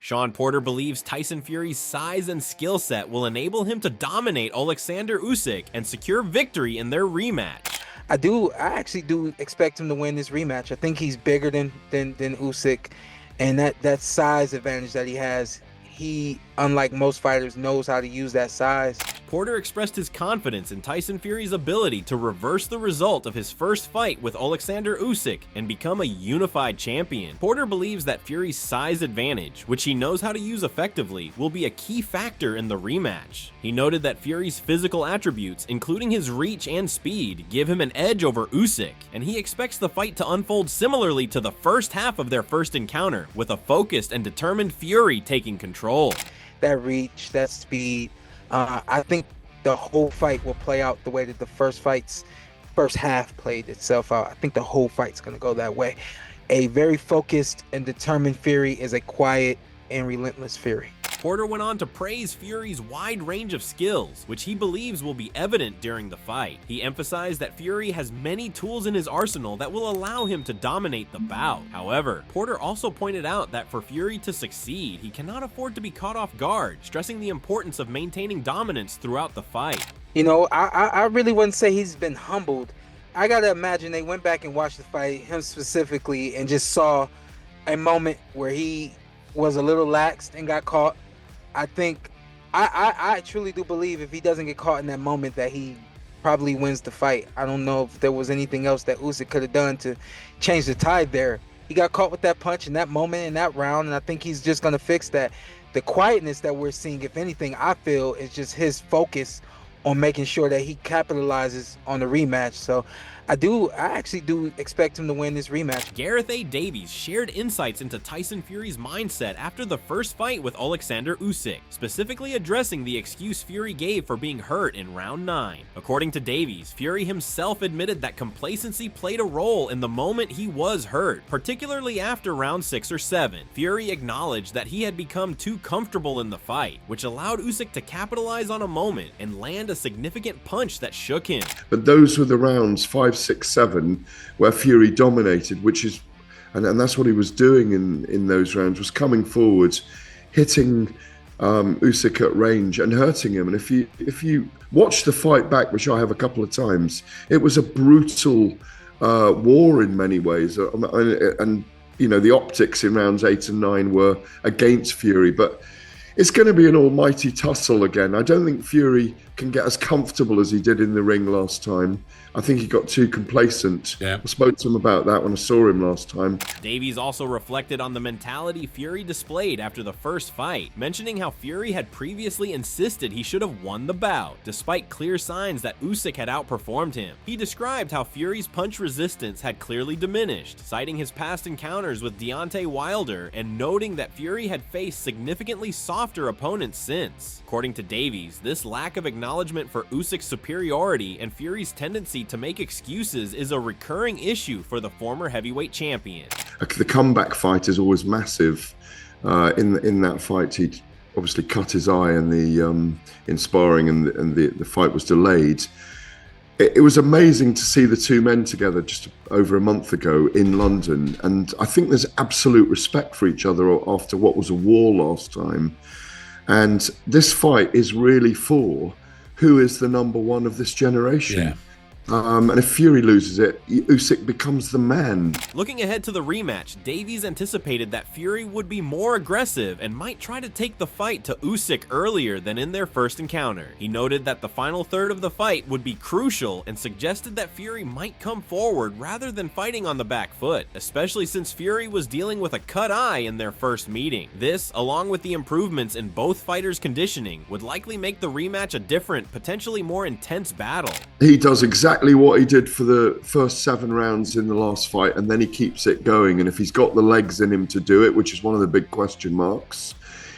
Sean Porter believes Tyson Fury's size and skill set will enable him to dominate Oleksandr Usyk and secure victory in their rematch. I actually do expect him to win this rematch. I think he's bigger than Usyk, and that size advantage that he has, he, unlike most fighters, knows how to use that size. Porter expressed his confidence in Tyson Fury's ability to reverse the result of his first fight with Oleksandr Usyk and become a unified champion. Porter believes that Fury's size advantage, which he knows how to use effectively, will be a key factor in the rematch. He noted that Fury's physical attributes, including his reach and speed, give him an edge over Usyk, and he expects the fight to unfold similarly to the first half of their first encounter, with a focused and determined Fury taking control. That reach, that speed, I think the whole fight will play out the way that the first half played itself out. I think the whole fight's going to go that way. A very focused and determined Fury is a quiet and relentless Fury. Porter went on to praise Fury's wide range of skills, which he believes will be evident during the fight. He emphasized that Fury has many tools in his arsenal that will allow him to dominate the bout. However, Porter also pointed out that for Fury to succeed, he cannot afford to be caught off guard, stressing the importance of maintaining dominance throughout the fight. You know, I really wouldn't say he's been humbled. I gotta imagine they went back and watched the fight, him specifically, and just saw a moment where he was a little laxed and got caught. I truly do believe if he doesn't get caught in that moment that he probably wins the fight. I don't know if there was anything else that Usyk could have done to change the tide there. He got caught with that punch in that moment, in that round, and I think he's just going to fix that. The quietness that we're seeing, if anything, I feel is just his focus on making sure that he capitalizes on the rematch. So I actually do expect him to win this rematch. Gareth A. Davies shared insights into Tyson Fury's mindset after the first fight with Oleksandr Usyk, specifically addressing the excuse Fury gave for being hurt in round 9. According to Davies, Fury himself admitted that complacency played a role in the moment he was hurt, particularly after round 6 or 7. Fury acknowledged that he had become too comfortable in the fight, which allowed Usyk to capitalize on a moment and land a significant punch that shook him. But those were the rounds 5, 6, 7 where Fury dominated, and that's what he was doing in those rounds, was coming forwards, hitting Usyk at range and hurting him. And if you watch the fight back, which I have a couple of times, it was a brutal war in many ways, and you know, the optics in rounds 8 and 9 were against Fury, but it's going to be an almighty tussle again. I don't think Fury can get as comfortable as he did in the ring last time. I think he got too complacent. Yeah. I spoke to him about that when I saw him last time. Davies also reflected on the mentality Fury displayed after the first fight, mentioning how Fury had previously insisted he should have won the bout, despite clear signs that Usyk had outperformed him. He described how Fury's punch resistance had clearly diminished, citing his past encounters with Deontay Wilder and noting that Fury had faced significantly softer opponents since. According to Davies, this lack of acknowledgement for Usyk's superiority and Fury's tendency to make excuses is a recurring issue for the former heavyweight champion. The comeback fight is always massive. In that fight, he obviously cut his eye in sparring, and the fight was delayed. It was amazing to see the two men together just over a month ago in London, and I think there's absolute respect for each other after what was a war last time. And this fight is really for who is the number one of this generation. Yeah. And if Fury loses it, Usyk becomes the man. Looking ahead to the rematch, Davies anticipated that Fury would be more aggressive and might try to take the fight to Usyk earlier than in their first encounter. He noted that the final third of the fight would be crucial and suggested that Fury might come forward rather than fighting on the back foot, especially since Fury was dealing with a cut eye in their first meeting. This, along with the improvements in both fighters' conditioning, would likely make the rematch a different, potentially more intense battle. He does exactly what he did for the first 7 rounds in the last fight, and then he keeps it going. And if he's got the legs in him to do it, which is one of the big question marks,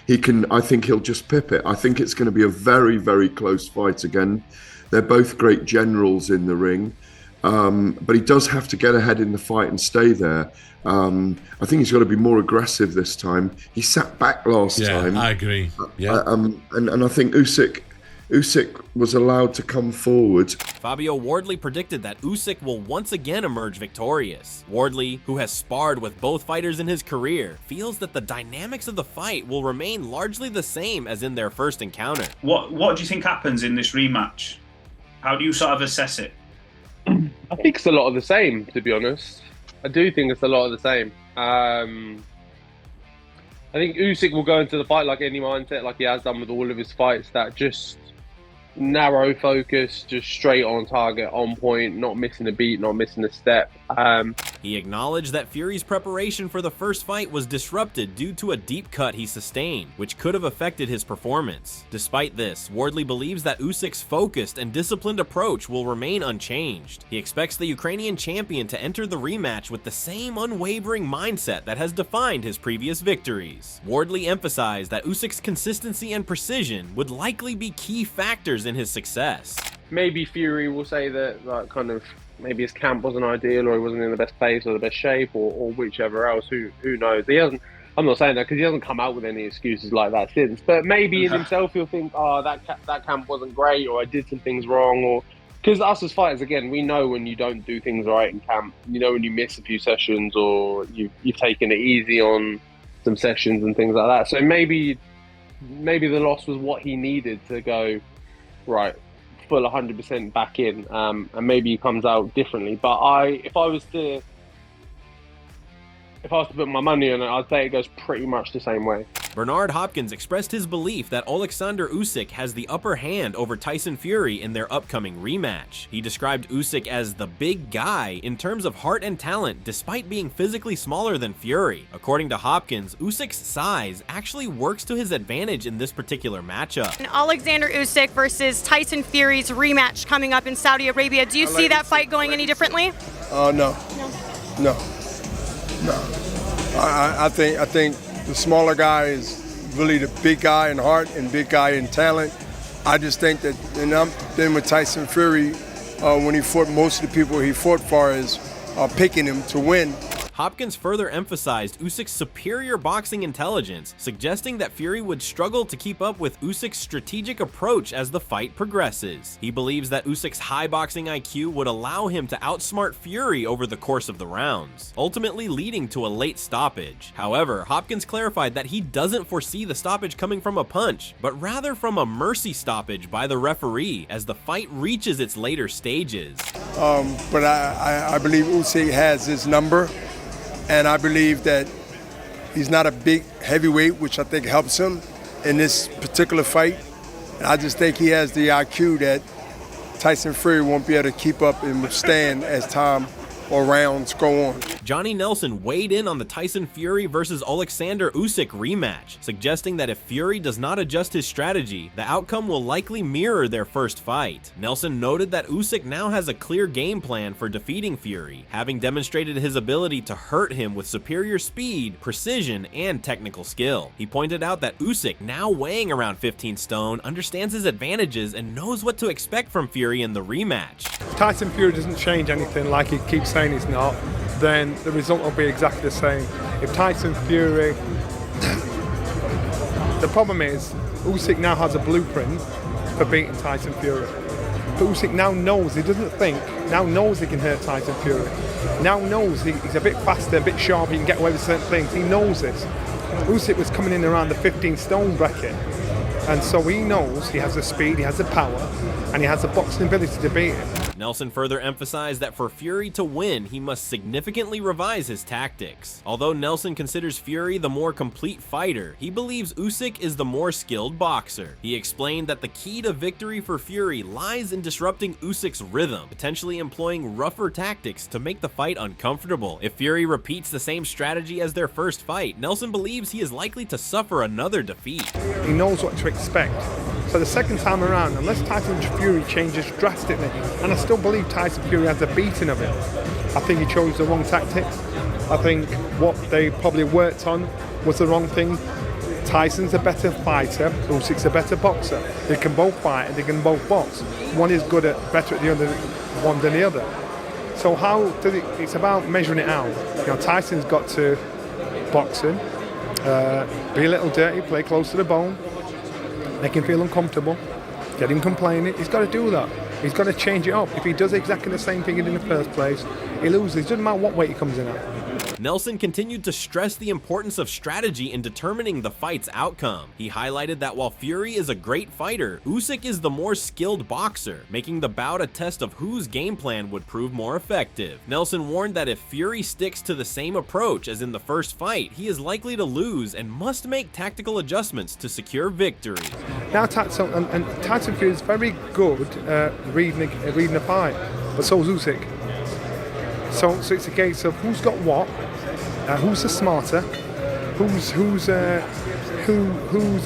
I think he'll just pip it. I think it's going to be a very, very close fight again. They're both great generals in the ring, but he does have to get ahead in the fight and stay there. I think he's got to be more aggressive this time. He sat back last time. Yeah, I agree. Yeah. And I think Usyk, Usyk was allowed to come forward. Fabio Wardley predicted that Usyk will once again emerge victorious. Wardley, who has sparred with both fighters in his career, feels that the dynamics of the fight will remain largely the same as in their first encounter. What do you think happens in this rematch? How do you sort of assess it? I think it's a lot of the same, to be honest. I do think it's a lot of the same. I think Usyk will go into the fight like any mindset, like he has done with all of his fights, that just narrow focus, just straight on target, on point, not missing a beat, not missing a step. He acknowledged that Fury's preparation for the first fight was disrupted due to a deep cut he sustained, which could have affected his performance. Despite this, Wardley believes that Usyk's focused and disciplined approach will remain unchanged. He expects the Ukrainian champion to enter the rematch with the same unwavering mindset that has defined his previous victories. Wardley emphasized that Usyk's consistency and precision would likely be key factors in his success. Maybe Fury will say that, like, kind of, maybe his camp wasn't ideal, or he wasn't in the best place or the best shape, or whichever else. Who knows? He hasn't. I'm not saying that because he hasn't come out with any excuses like that since. But maybe in himself he'll think, oh, that camp wasn't great, or I did some things wrong, or because us as fighters, again, we know when you don't do things right in camp. You know when you miss a few sessions, or you've taken it easy on some sessions and things like that. So maybe the loss was what he needed to go right, full 100% back in, and maybe he comes out differently. But if I was to put my money on it, I'd say it goes pretty much the same way. Bernard Hopkins expressed his belief that Oleksandr Usyk has the upper hand over Tyson Fury in their upcoming rematch. He described Usyk as the big guy in terms of heart and talent, despite being physically smaller than Fury. According to Hopkins, Usyk's size actually works to his advantage in this particular matchup. Oleksandr Usyk versus Tyson Fury's rematch coming up in Saudi Arabia. Do you see that fight going any differently? No. I think the smaller guy is really the big guy in heart and big guy in talent. I just think that, and I'm been with Tyson Fury when he fought, most of the people he fought for is picking him to win. Hopkins further emphasized Usyk's superior boxing intelligence, suggesting that Fury would struggle to keep up with Usyk's strategic approach as the fight progresses. He believes that Usyk's high boxing IQ would allow him to outsmart Fury over the course of the rounds, ultimately leading to a late stoppage. However, Hopkins clarified that he doesn't foresee the stoppage coming from a punch, but rather from a mercy stoppage by the referee as the fight reaches its later stages. But I believe Usyk has his number. And I believe that he's not a big heavyweight, which I think helps him in this particular fight. And I just think he has the IQ that Tyson Fury won't be able to keep up and withstand as time or rounds go on. Johnny Nelson weighed in on the Tyson Fury versus Oleksandr Usyk rematch, suggesting that if Fury does not adjust his strategy, the outcome will likely mirror their first fight. Nelson noted that Usyk now has a clear game plan for defeating Fury, having demonstrated his ability to hurt him with superior speed, precision, and technical skill. He pointed out that Usyk, now weighing around 15 stone, understands his advantages and knows what to expect from Fury in the rematch. Tyson Fury doesn't change anything like he keeps saying he's not, then the result will be exactly the same. If Tyson Fury, the problem is Usyk now has a blueprint for beating Tyson Fury. But Usyk now knows, he doesn't think, now knows he can hurt Tyson Fury. Now knows he's a bit faster, a bit sharp, he can get away with certain things. He knows this. Usyk was coming in around the 15 stone bracket. And so he knows he has the speed, he has the power, and he has the boxing ability to beat him. Nelson further emphasized that for Fury to win, he must significantly revise his tactics. Although Nelson considers Fury the more complete fighter, he believes Usyk is the more skilled boxer. He explained that the key to victory for Fury lies in disrupting Usyk's rhythm, potentially employing rougher tactics to make the fight uncomfortable. If Fury repeats the same strategy as their first fight, Nelson believes he is likely to suffer another defeat. He knows what to expect. So the second time around, unless Tyson Fury changes drastically, and I still believe Tyson Fury has a beating of him, I think he chose the wrong tactics. I think what they probably worked on was the wrong thing. Tyson's a better fighter, Usyk's a better boxer. They can both fight and they can both box. One is better at the other one than the other. So how does it? It's about measuring it out. You know, Tyson's got to boxing, be a little dirty, play close to the bone, make him feel uncomfortable, get him complaining. He's got to do that. He's got to change it up. If he does exactly the same thing he did in the first place, he loses. It doesn't matter what weight he comes in at. Nelson continued to stress the importance of strategy in determining the fight's outcome. He highlighted that while Fury is a great fighter, Usyk is the more skilled boxer, making the bout a test of whose game plan would prove more effective. Nelson warned that if Fury sticks to the same approach as in the first fight, he is likely to lose and must make tactical adjustments to secure victory. Now Tyson Fury is very good at reading a fight, but so is Usyk. So it's a case of who's got what, who's the smarter, whose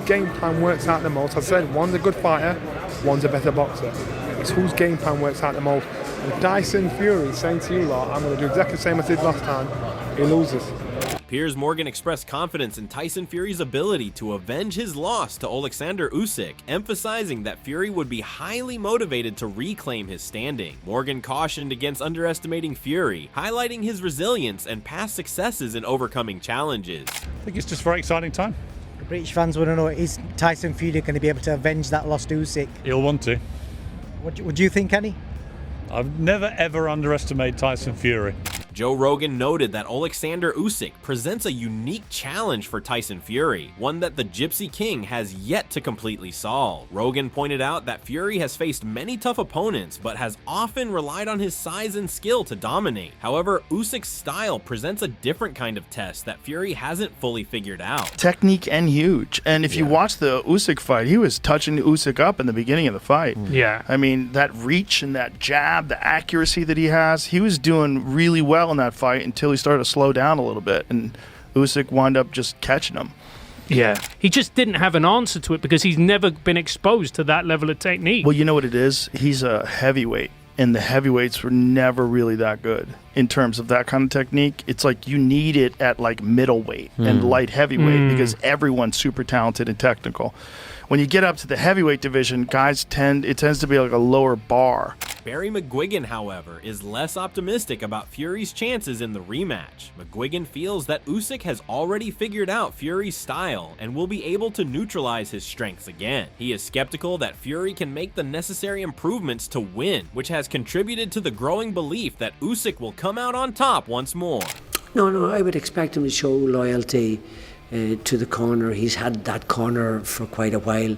game plan works out the most. I said one's a good fighter, one's a better boxer. It's whose game plan works out the most. And Tyson Fury saying to you lot, I'm going to do exactly the same as I did last time, he loses. Piers Morgan expressed confidence in Tyson Fury's ability to avenge his loss to Oleksandr Usyk, emphasizing that Fury would be highly motivated to reclaim his standing. Morgan cautioned against underestimating Fury, highlighting his resilience and past successes in overcoming challenges. I think it's just a very exciting time. The British fans want to know, is Tyson Fury going to be able to avenge that loss to Usyk? He'll want to. What do you think, Kenny? I've never ever underestimated Tyson Fury. Joe Rogan noted that Oleksandr Usyk presents a unique challenge for Tyson Fury, one that the Gypsy King has yet to completely solve. Rogan pointed out that Fury has faced many tough opponents, but has often relied on his size and skill to dominate. However, Usyk's style presents a different kind of test that Fury hasn't fully figured out. Technique and huge. And if you watch the Usyk fight, he was touching Usyk up in the beginning of the fight. Yeah. I mean, that reach and that jab, the accuracy that he has, he was doing really well in that fight until he started to slow down a little bit, and Usyk wound up just catching him. Yeah. He just didn't have an answer to it because he's never been exposed to that level of technique. Well, you know what it is? He's a heavyweight, and the heavyweights were never really that good in terms of that kind of technique. It's like you need it at like middleweight and light heavyweight because everyone's super talented and technical. When you get up to the heavyweight division, it tends to be like a lower bar. Barry McGuigan, however, is less optimistic about Fury's chances in the rematch. McGuigan feels that Usyk has already figured out Fury's style and will be able to neutralize his strengths again. He is skeptical that Fury can make the necessary improvements to win, which has contributed to the growing belief that Usyk will come out on top once more. No, I would expect him to show loyalty to the corner. He's had that corner for quite a while,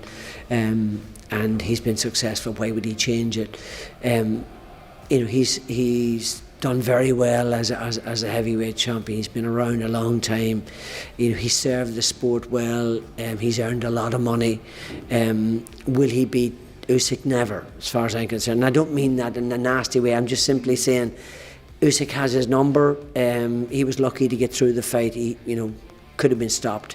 and he's been successful. Why would he change it? He's done very well as a heavyweight champion. He's been around a long time. He served the sport well. He's earned a lot of money. Will he beat Usyk? Never, as far as I'm concerned. And I don't mean that in a nasty way. I'm just simply saying Usyk has his number. He was lucky to get through the fight. He, could have been stopped.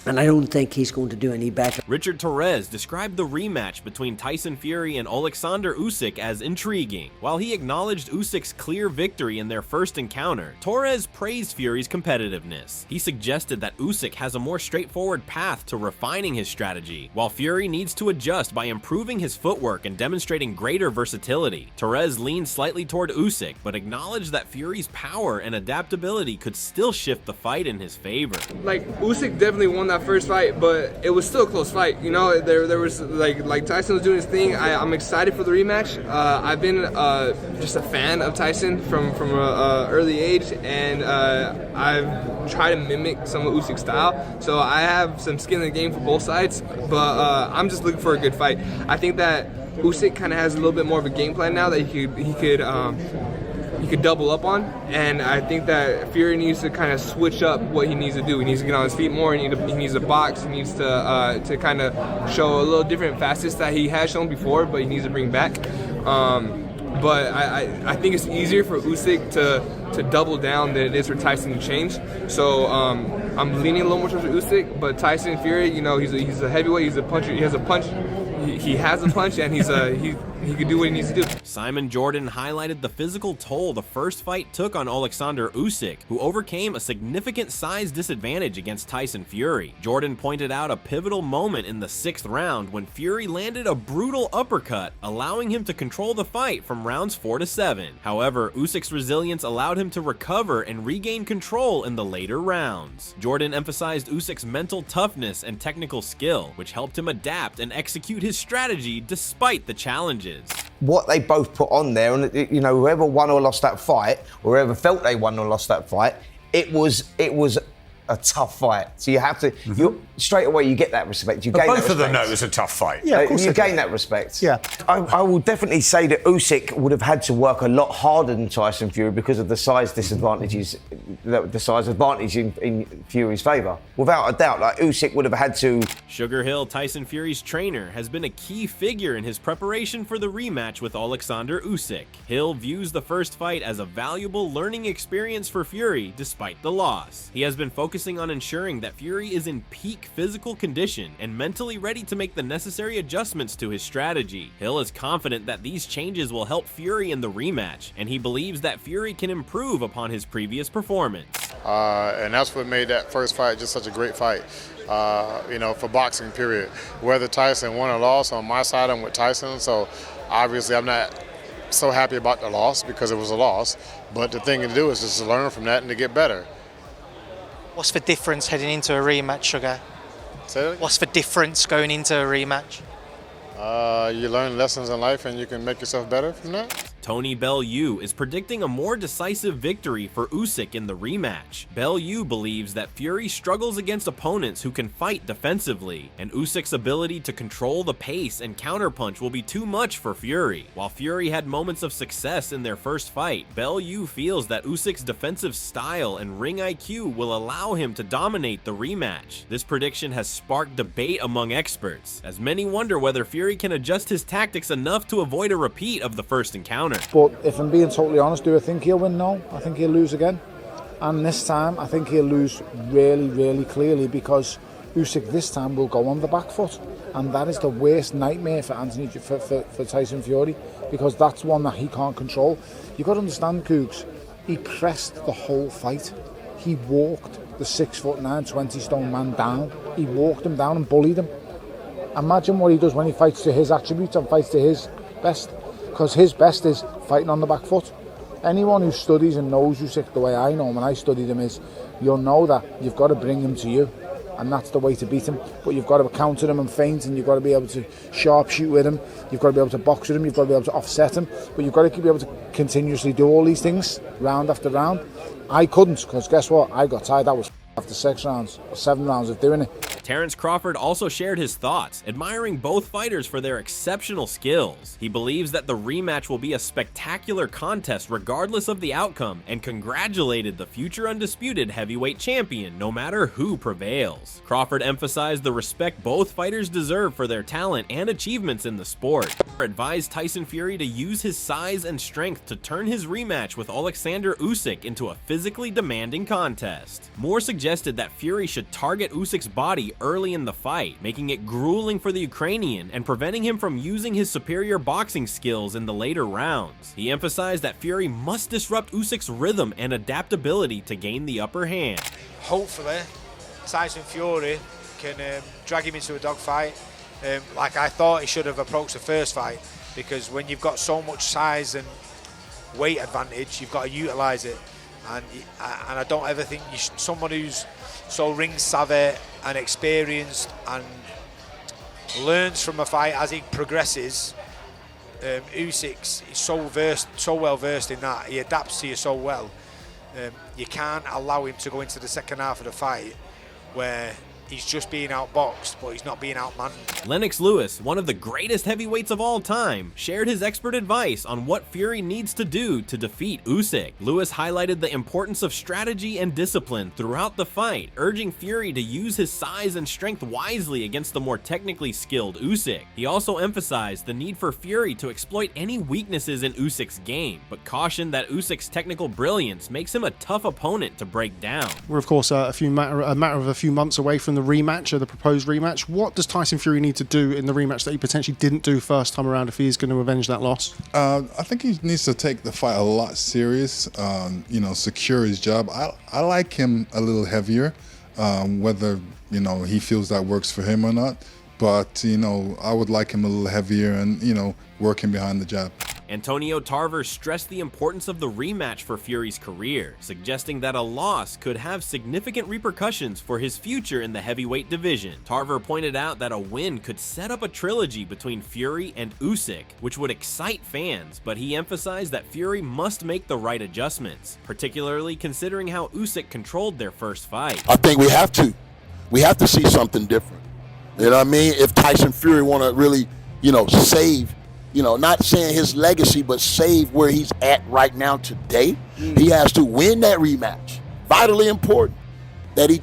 And I don't think he's going to do any better. Richard Torres described the rematch between Tyson Fury and Oleksandr Usyk as intriguing. While he acknowledged Usyk's clear victory in their first encounter, Torres praised Fury's competitiveness. He suggested that Usyk has a more straightforward path to refining his strategy, while Fury needs to adjust by improving his footwork and demonstrating greater versatility. Torres leaned slightly toward Usyk, but acknowledged that Fury's power and adaptability could still shift the fight in his favor. Like, Usyk definitely won that first fight, but it was still a close fight. There was like Tyson was doing his thing. I'm excited for the rematch. I've been just a fan of Tyson from an early age, and I've tried to mimic some of Usyk's style. So I have some skin in the game for both sides, but I'm just looking for a good fight. I think that Usyk kind of has a little bit more of a game plan now that he could double up on, and I think that Fury needs to kind of switch up what he needs to do. He needs to get on his feet more. He needs to box. He needs to kind of show a little different facets that he has shown before, but he needs to bring back. But I think it's easier for Usyk to double down than it is for Tyson to change. So I'm leaning a little more towards Usyk, but Tyson Fury, he's a heavyweight. He's a puncher. He has a punch. He has a punch, and he could do what he needs to do. Simon Jordan highlighted the physical toll the first fight took on Oleksandr Usyk, who overcame a significant size disadvantage against Tyson Fury. Jordan pointed out a pivotal moment in the 6th round when Fury landed a brutal uppercut, allowing him to control the fight from rounds 4 to 7. However, Usyk's resilience allowed him to recover and regain control in the later rounds. Jordan emphasized Usyk's mental toughness and technical skill, which helped him adapt and execute his strategy despite the challenges. What they both put on there, and you know, whoever won or lost that fight, or whoever felt they won or lost that fight, it was a tough fight. So you have to, you straight away you get that respect. You But gain both that of them respect. know it was a tough fight. Yeah, you gain that respect. Yeah. I will definitely say that Usyk would have had to work a lot harder than Tyson Fury because of the size disadvantages, the size advantage in Fury's favour. Without a doubt, like Usyk would have had to. SugarHill, Tyson Fury's trainer, has been a key figure in his preparation for the rematch with Oleksandr Usyk. Hill views the first fight as a valuable learning experience for Fury despite the loss. He has been focusing on ensuring that Fury is in peak physical condition and mentally ready to make the necessary adjustments to his strategy. Hill is confident that these changes will help Fury in the rematch, and he believes that Fury can improve upon his previous performance. And that's what made that first fight just such a great fight, you know, for boxing, period. Whether Tyson won or lost, on my side, I'm with Tyson, so obviously I'm not so happy about the loss because it was a loss, but the thing to do is just to learn from that and to get better. What's the difference heading into a rematch, Sugar? What's the difference going into a rematch? You learn lessons in life and you can make yourself better from that. Tony Bellew is predicting a more decisive victory for Usyk in the rematch. Bellew believes that Fury struggles against opponents who can fight defensively, and Usyk's ability to control the pace and counterpunch will be too much for Fury. While Fury had moments of success in their first fight, Bellew feels that Usyk's defensive style and ring IQ will allow him to dominate the rematch. This prediction has sparked debate among experts, as many wonder whether Fury can adjust his tactics enough to avoid a repeat of the first encounter. But if I'm being totally honest, do I think he'll win? No, I think he'll lose again. And this time, I think he'll lose really, really clearly because Usyk this time will go on the back foot. And that is the worst nightmare for for Tyson Fury, because that's one that he can't control. You've got to understand, Cougs, he pressed the whole fight. He walked the 6'9", 20-stone man down. He walked him down and bullied him. Imagine what he does when he fights to his attributes and fights to his best. Because his best is fighting on the back foot. Anyone who studies and knows Usyk the way I know him and I studied him is, you'll know that you've got to bring him to you, and that's the way to beat him. But you've got to counter him and feint, and you've got to be able to sharpshoot with him, you've got to be able to box with him, you've got to be able to offset him, but you've got to be able to continuously do all these things round after round. I couldn't, because guess what? I got tired. That was after 6 rounds or 7 rounds of doing it. Terence Crawford also shared his thoughts, admiring both fighters for their exceptional skills. He believes that the rematch will be a spectacular contest regardless of the outcome, and congratulated the future undisputed heavyweight champion no matter who prevails. Crawford emphasized the respect both fighters deserve for their talent and achievements in the sport. He advised Tyson Fury to use his size and strength to turn his rematch with Oleksandr Usyk into a physically demanding contest. Moore suggested that Fury should target Usyk's body early in the fight, making it grueling for the Ukrainian and preventing him from using his superior boxing skills in the later rounds. He emphasized that Fury must disrupt Usyk's rhythm and adaptability to gain the upper hand. Hopefully, Tyson Fury can drag him into a dogfight like I thought he should have approached the first fight, because when you've got so much size and weight advantage, you've got to utilise it. And I don't ever think someone who's so ring savvy and experienced and learns from a fight as he progresses. Usyk is so well versed in that. He adapts to you so well. You can't allow him to go into the second half of the fight where he's just being outboxed, but he's not being outmanned. Lennox Lewis, one of the greatest heavyweights of all time, shared his expert advice on what Fury needs to do to defeat Usyk. Lewis highlighted the importance of strategy and discipline throughout the fight, urging Fury to use his size and strength wisely against the more technically skilled Usyk. He also emphasized the need for Fury to exploit any weaknesses in Usyk's game, but cautioned that Usyk's technical brilliance makes him a tough opponent to break down. We're of course a matter of a few months away from the rematch, or the proposed rematch. What does Tyson Fury need to do in the rematch that he potentially didn't do first time around if he is going to avenge that loss? I think he needs to take the fight a lot serious, secure his job. I like him a little heavier, whether, he feels that works for him or not. But, I would like him a little heavier and, working behind the jab. Antonio Tarver stressed the importance of the rematch for Fury's career, suggesting that a loss could have significant repercussions for his future in the heavyweight division. Tarver pointed out that a win could set up a trilogy between Fury and Usyk, which would excite fans, but he emphasized that Fury must make the right adjustments, particularly considering how Usyk controlled their first fight. I think we have to see something different. You know what I mean? If Tyson Fury want to really, save, not saying his legacy, but save where he's at right now today, he has to win that rematch. Vitally important that he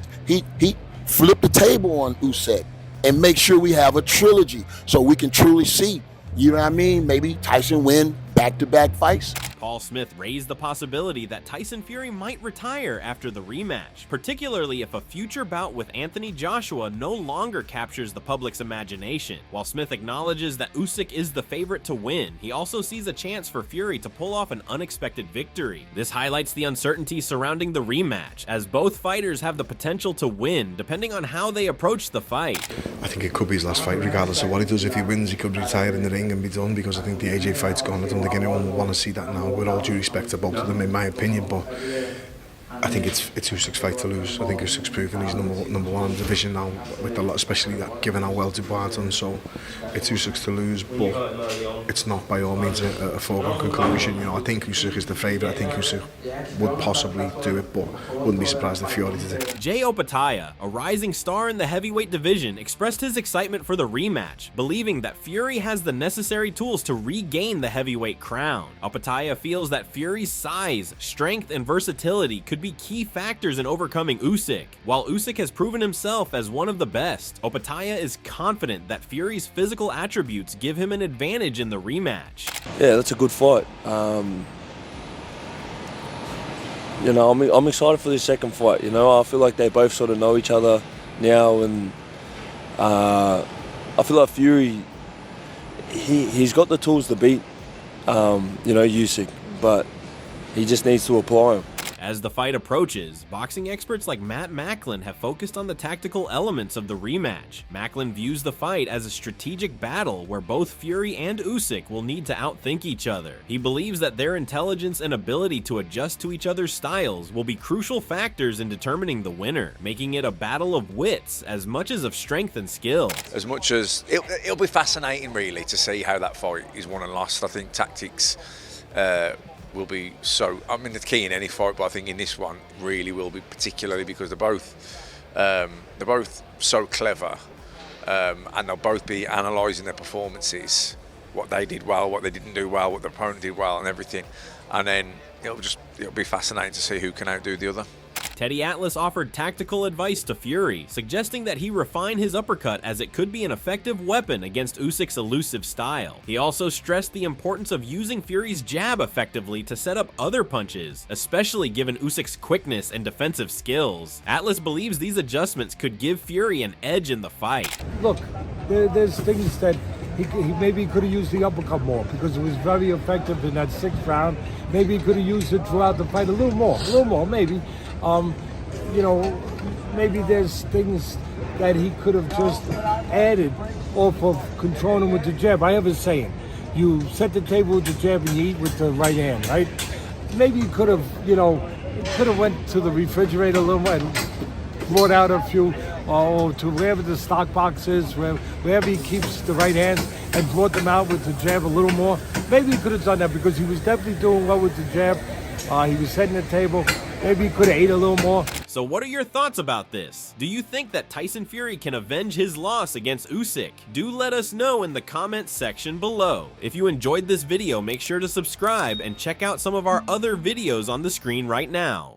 flip the table on Usyk and make sure we have a trilogy so we can truly see, maybe Tyson win back-to-back fights. Paul Smith raised the possibility that Tyson Fury might retire after the rematch, particularly if a future bout with Anthony Joshua no longer captures the public's imagination. While Smith acknowledges that Usyk is the favorite to win, he also sees a chance for Fury to pull off an unexpected victory. This highlights the uncertainty surrounding the rematch, as both fighters have the potential to win depending on how they approach the fight. I think it could be his last fight regardless of what he does. If he wins, he could retire in the ring and be done, because I think the AJ fight's gone. I don't think anyone will want to see that now, with all due respect to both of them, in my opinion, but I think it's Usyk's fight to lose. I think Usyk's proven he's number one in the division now, with a lot, especially that given how well Dubois done. So it's Usyk's to lose, but it's not by all means a foregone conclusion. I think Usyk is the favourite. I think Usyk would possibly do it, but wouldn't be surprised if Fury did it. Jay Opaya, a rising star in the heavyweight division, expressed his excitement for the rematch, believing that Fury has the necessary tools to regain the heavyweight crown. Opaya feels that Fury's size, strength, and versatility could be key factors in overcoming Usyk. While Usyk has proven himself as one of the best, Opaya is confident that Fury's physical attributes give him an advantage in the rematch. Yeah, that's a good fight. I'm excited for this second fight. I feel like they both sort of know each other now, and I feel like Fury, he's got the tools to beat, Usyk, but he just needs to apply them. As the fight approaches, boxing experts like Matt Macklin have focused on the tactical elements of the rematch. Macklin views the fight as a strategic battle where both Fury and Usyk will need to outthink each other. He believes that their intelligence and ability to adjust to each other's styles will be crucial factors in determining the winner, making it a battle of wits as much as of strength and skill. As much as it'll be fascinating really to see how that fight is won and lost. I think tactics will be the key in any fight, but I think in this one really will be, particularly because they're both so clever, and they'll both be analysing their performances, what they did well, what they didn't do well, what the opponent did well, and everything. And then it'll be fascinating to see who can outdo the other. Teddy Atlas offered tactical advice to Fury, suggesting that he refine his uppercut as it could be an effective weapon against Usyk's elusive style. He also stressed the importance of using Fury's jab effectively to set up other punches, especially given Usyk's quickness and defensive skills. Atlas believes these adjustments could give Fury an edge in the fight. Look, there's things that he maybe could have used the uppercut more, because it was very effective in that 6th round. Maybe he could have used it throughout the fight a little more, maybe. Maybe there's things that he could have just added off of controlling him with the jab. I have a saying, you set the table with the jab and you eat with the right hand, right? Maybe you could have, went to the refrigerator a little more and brought out a few, or to wherever the stock box is, wherever he keeps the right hands, and brought them out with the jab a little more. Maybe he could have done that, because he was definitely doing well with the jab. He was setting the table. Maybe he could have ate a little more. So what are your thoughts about this? Do you think that Tyson Fury can avenge his loss against Usyk? Do let us know in the comments section below. If you enjoyed this video, make sure to subscribe and check out some of our other videos on the screen right now.